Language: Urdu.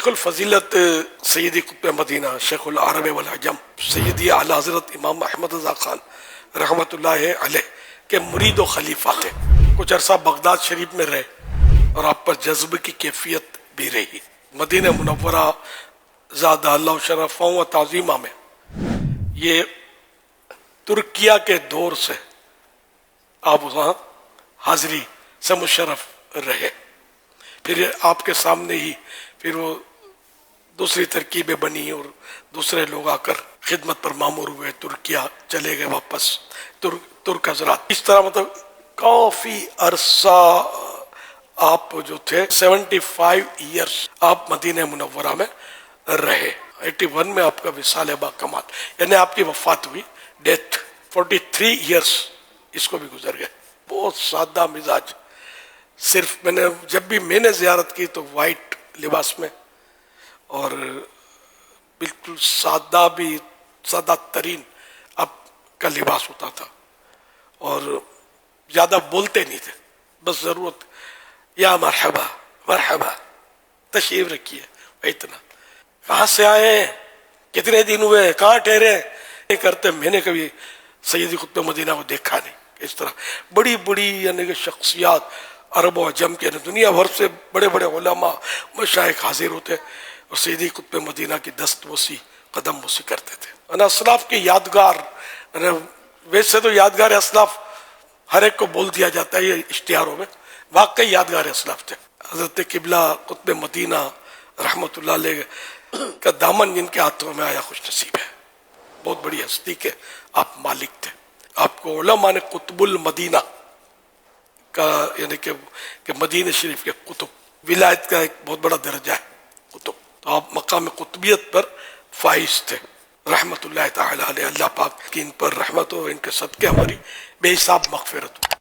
شیخ الفضیلت سیدی قطب مدینہ شیخ العرب والعجم سیدی اعلی حضرت امام احمد رضا خان رحمۃ اللہ علیہ کے مرید و خلیفہ تھے. کچھ عرصہ بغداد شریف میں رہے اور آپ پر جذب کی کیفیت بھی رہی. مدینہ منورہ زادہ اللہ شرفہ و تعظیمہ میں یہ ترکیہ کے دور سے آپ وہاں حاضری سے مشرف رہے. پھر آپ کے سامنے ہی پھر وہ دوسری ترکیبیں بنی اور دوسرے لوگ آ کر خدمت پر مامور ہوئے. ترکیہ چلے گئے واپس ترک حضرات. اس طرح مطلب کافی عرصہ آپ جو تھے 75 ایئرس آپ مدینہ منورہ میں رہے. 81 میں آپ کا وصال با کمال یعنی آپ کی وفات ہوئی. ڈیتھ 43 ایئرس اس کو بھی گزر گئے. بہت سادہ مزاج. صرف جب بھی میں نے زیارت کی تو وائٹ لباس میں اور بالکل سادہ بھی سادہ ترین آپ کا لباس ہوتا تھا اور زیادہ بولتے نہیں تھے. بس ضرورت یا مرحبا مرحبا تشریف رکھیے اتنا. کہاں سے آئے ہیں, کتنے دن ہوئے, کہاں ٹھہرے نہیں کرتے. میں نے کبھی سیدی قطب مدینہ کو دیکھا نہیں. اس طرح بڑی بڑی یعنی کہ شخصیات عرب و عجم کے دنیا بھر سے بڑے بڑے علماء مشائخ حاضر ہوتے اور سیدی قطب مدینہ کی دست بوسی قدم بوسی کرتے تھے. اسلاف کی یادگار, ویسے تو یادگار اسلاف ہر ایک کو بول دیا جاتا ہے یہ اشتہاروں میں, واقعی یادگار اسلاف تھے. حضرت قبلہ قطب مدینہ رحمۃ اللہ علیہ کا دامن جن کے ہاتھوں میں آیا خوش نصیب ہے. بہت بڑی ہستی کے آپ مالک تھے. آپ کو علماء نے قطب المدینہ کا یعنی کہ مدینہ شریف کے قطب, ولایت کا ایک بہت بڑا درجہ ہے قطب. تو آپ مقام قطبیت پر فائز تھے رحمۃ اللہ تعالی علیہ. اللہ پاک کی ان پر رحمت ہو, ان کے صدقے ہماری بے حساب مغفرت ہو.